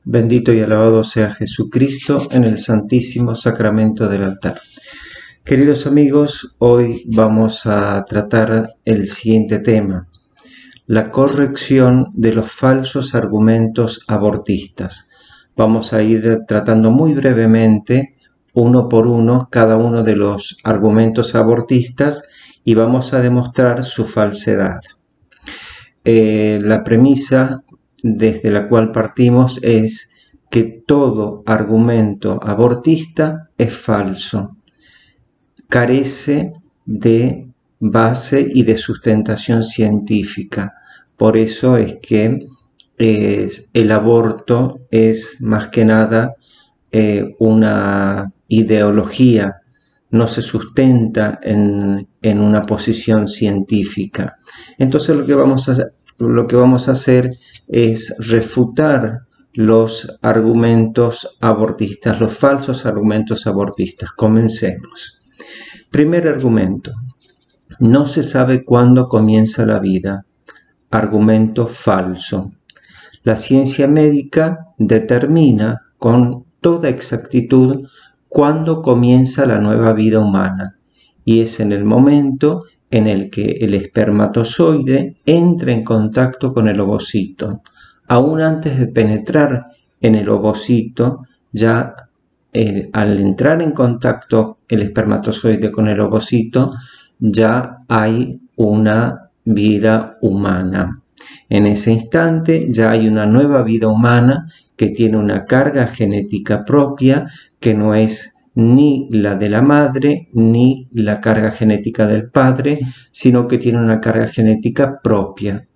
Bendito y alabado sea Jesucristo en el Santísimo Sacramento del altar. Queridos amigos, hoy vamos a tratar el siguiente tema: la corrección de los falsos argumentos abortistas. Vamos a ir tratando muy brevemente, uno por uno, cada uno de los argumentos abortistas y vamos a demostrar su falsedad. La premisa desde la cual partimos es que todo argumento abortista es falso, carece de base y de sustentación científica. Por eso es que el aborto es más que nada una ideología, no se sustenta en una posición científica. Entonces lo que vamos a hacer es refutar los argumentos abortistas, los falsos argumentos abortistas. Comencemos. Primer argumento: no se sabe cuándo comienza la vida. Argumento falso. La ciencia médica determina con toda exactitud cuándo comienza la nueva vida humana, y es en el momento en el que el espermatozoide entra en contacto con el ovocito. Aún antes de penetrar en el ovocito, ya al entrar en contacto el espermatozoide con el ovocito, ya hay una vida humana. En ese instante ya hay una nueva vida humana que tiene una carga genética propia, que no es ni la de la madre ni la carga genética del padre, sino que tiene una carga genética propia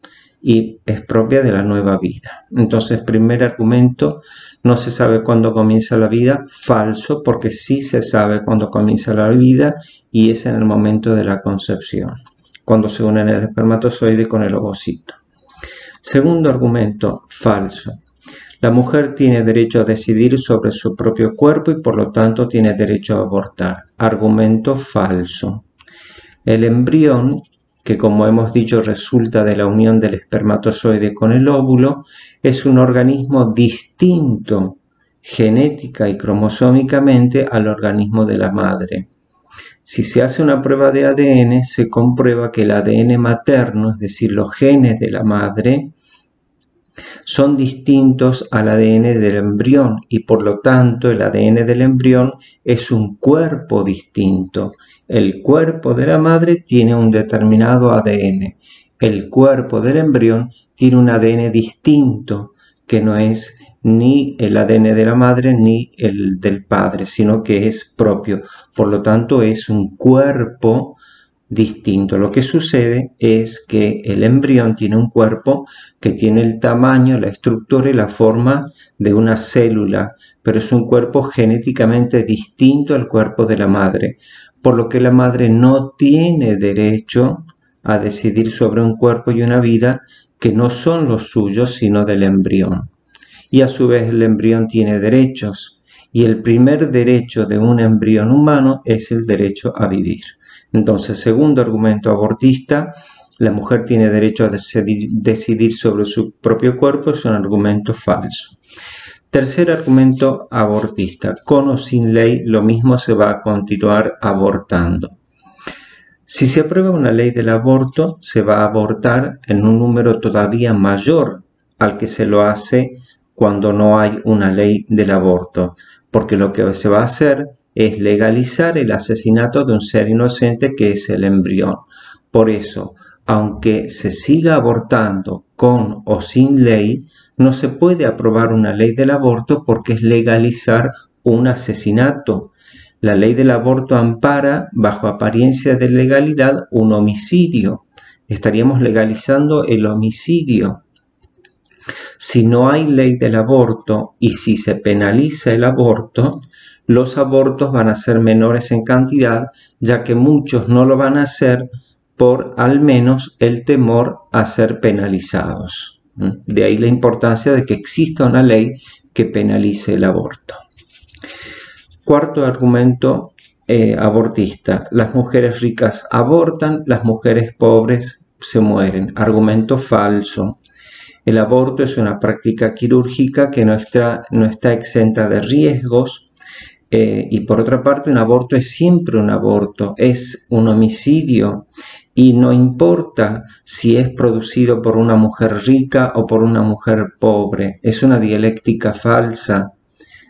y es propia de la nueva vida. Entonces, primer argumento: no se sabe cuándo comienza la vida. Falso, porque sí se sabe cuándo comienza la vida y es en el momento de la concepción, cuando se unen el espermatozoide con el ovocito. Segundo argumento falso: la mujer tiene derecho a decidir sobre su propio cuerpo y por lo tanto tiene derecho a abortar. Argumento falso. El embrión, que como hemos dicho resulta de la unión del espermatozoide con el óvulo, es un organismo distinto genética y cromosómicamente al organismo de la madre. Si se hace una prueba de ADN, se comprueba que el ADN materno, es decir, los genes de la madre, son distintos al ADN del embrión y por lo tanto el ADN del embrión es un cuerpo distinto. El cuerpo de la madre tiene un determinado ADN. El cuerpo del embrión tiene un ADN distinto, que no es ni el ADN de la madre ni el del padre, sino que es propio. Por lo tanto, es un cuerpo distinto. Lo que sucede es que el embrión tiene un cuerpo que tiene el tamaño, la estructura y la forma de una célula, pero es un cuerpo genéticamente distinto al cuerpo de la madre, por lo que la madre no tiene derecho a decidir sobre un cuerpo y una vida que no son los suyos, sino del embrión. Y a su vez el embrión tiene derechos, y el primer derecho de un embrión humano es el derecho a vivir. Entonces, segundo argumento abortista: la mujer tiene derecho a decidir sobre su propio cuerpo, es un argumento falso. Tercer argumento abortista: con o sin ley, lo mismo se va a continuar abortando. Si se aprueba una ley del aborto, se va a abortar en un número todavía mayor al que se lo hace cuando no hay una ley del aborto, porque lo que se va a hacer es legalizar el asesinato de un ser inocente que es el embrión. Por eso, aunque se siga abortando con o sin ley, no se puede aprobar una ley del aborto porque es legalizar un asesinato. La ley del aborto ampara, bajo apariencia de legalidad, un homicidio. Estaríamos legalizando el homicidio. Si no hay ley del aborto y si se penaliza el aborto, los abortos van a ser menores en cantidad, ya que muchos no lo van a hacer por al menos el temor a ser penalizados. De ahí la importancia de que exista una ley que penalice el aborto. Cuarto argumento abortista: las mujeres ricas abortan, las mujeres pobres se mueren. Argumento falso. El aborto es una práctica quirúrgica que no está exenta de riesgos, y por otra parte un aborto es siempre un aborto, es un homicidio, y no importa si es producido por una mujer rica o por una mujer pobre, es una dialéctica falsa.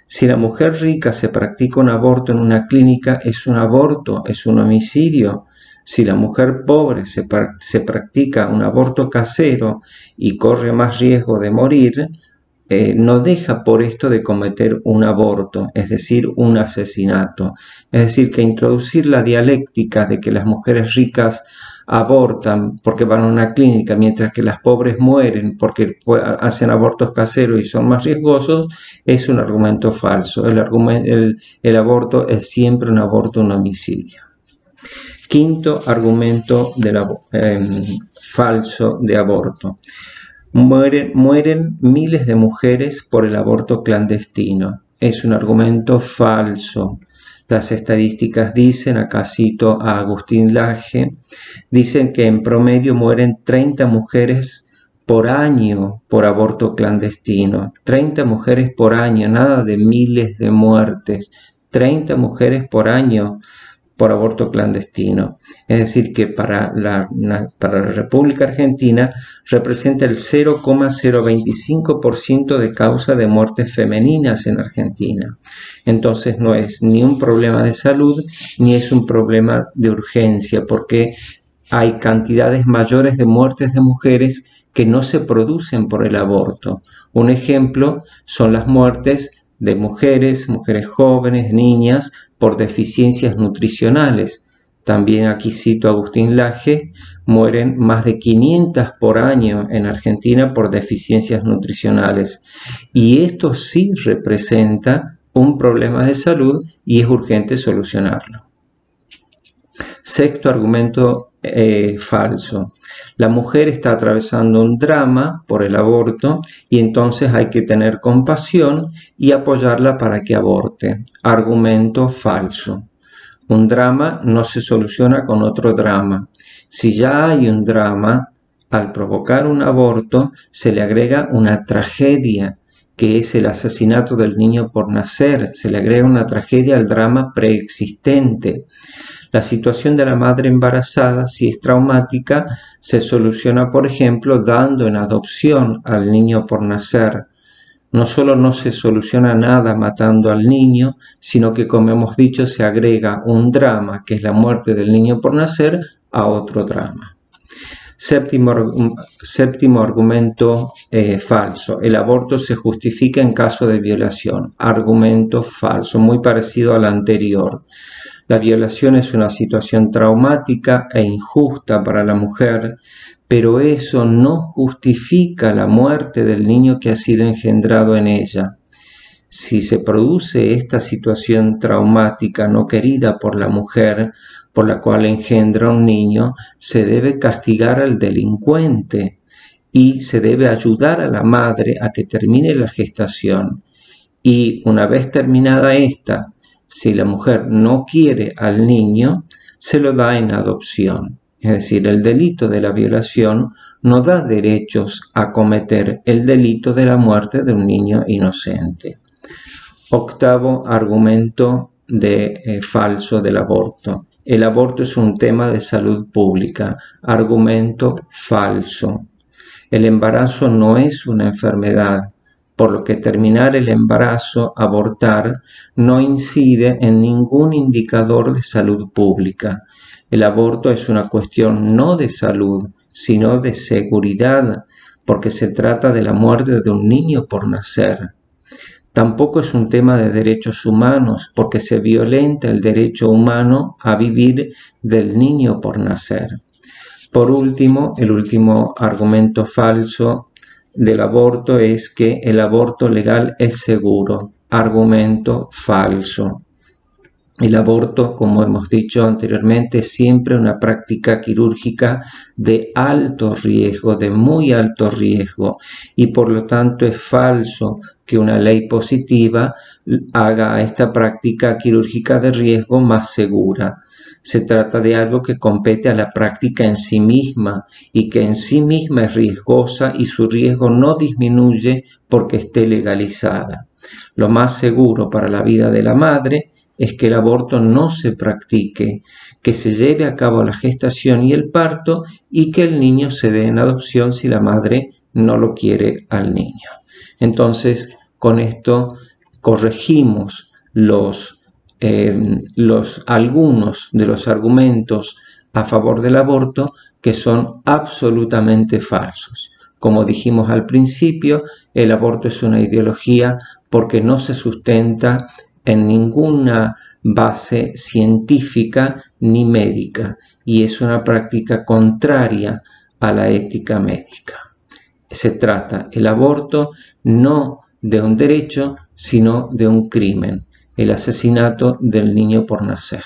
Si la mujer rica se practica un aborto en una clínica, es un aborto, es un homicidio. Si la mujer pobre se practica un aborto casero y corre más riesgo de morir, no deja por esto de cometer un aborto, es decir, un asesinato. Es decir, que introducir la dialéctica de que las mujeres ricas abortan porque van a una clínica, mientras que las pobres mueren porque hacen abortos caseros y son más riesgosos, es un argumento falso. El aborto es siempre un aborto, un homicidio. Quinto argumento falso de aborto. Mueren miles de mujeres por el aborto clandestino. Es un argumento falso. Las estadísticas dicen, acá cito a Agustín Laje, dicen que en promedio mueren 30 mujeres por año por aborto clandestino. 30 mujeres por año, nada de miles de muertes. 30 mujeres por año por aborto clandestino. Es decir, que para la República Argentina representa el 0,025% de causa de muertes femeninas en Argentina. Entonces no es ni un problema de salud ni es un problema de urgencia, porque hay cantidades mayores de muertes de mujeres que no se producen por el aborto. Un ejemplo son las muertes de mujeres jóvenes, niñas, por deficiencias nutricionales. También aquí cito a Agustín Laje, mueren más de 500 por año en Argentina por deficiencias nutricionales. Y esto sí representa un problema de salud y es urgente solucionarlo. Sexto argumento falso. La mujer está atravesando un drama por el aborto y entonces hay que tener compasión y apoyarla para que aborte. Argumento falso. Un drama no se soluciona con otro drama. Si ya hay un drama, al provocar un aborto se le agrega una tragedia, que es el asesinato del niño por nacer. Se le agrega una tragedia al drama preexistente. La situación de la madre embarazada, si es traumática, se soluciona, por ejemplo, dando en adopción al niño por nacer. No solo no se soluciona nada matando al niño, sino que, como hemos dicho, se agrega un drama, que es la muerte del niño por nacer, a otro drama. Séptimo argumento falso. El aborto se justifica en caso de violación. Argumento falso, muy parecido al anterior. La violación es una situación traumática e injusta para la mujer, pero eso no justifica la muerte del niño que ha sido engendrado en ella. Si se produce esta situación traumática no querida por la mujer, por la cual engendra un niño, se debe castigar al delincuente y se debe ayudar a la madre a que termine la gestación. Y una vez terminada esta, si la mujer no quiere al niño, se lo da en adopción. Es decir, el delito de la violación no da derechos a cometer el delito de la muerte de un niño inocente. Octavo argumento falso del aborto. El aborto es un tema de salud pública. Argumento falso. El embarazo no es una enfermedad, por lo que terminar el embarazo, abortar, no incide en ningún indicador de salud pública. El aborto es una cuestión no de salud, sino de seguridad, porque se trata de la muerte de un niño por nacer. Tampoco es un tema de derechos humanos, porque se violenta el derecho humano a vivir del niño por nacer. Por último, el último argumento falso del aborto es que el aborto legal es seguro. Argumento falso. El aborto, como hemos dicho anteriormente, es siempre una práctica quirúrgica de alto riesgo, de muy alto riesgo, y por lo tanto es falso que una ley positiva haga a esta práctica quirúrgica de riesgo más segura. Se trata de algo que compete a la práctica en sí misma y que en sí misma es riesgosa y su riesgo no disminuye porque esté legalizada. Lo más seguro para la vida de la madre es que el aborto no se practique, que se lleve a cabo la gestación y el parto y que el niño se dé en adopción si la madre no lo quiere al niño. Entonces, con esto corregimos algunos de los argumentos a favor del aborto que son absolutamente falsos. Como dijimos al principio, el aborto es una ideología porque no se sustenta en ninguna base científica ni médica y es una práctica contraria a la ética médica. Se trata el aborto no de un derecho, sino de un crimen, el asesinato del niño por nacer.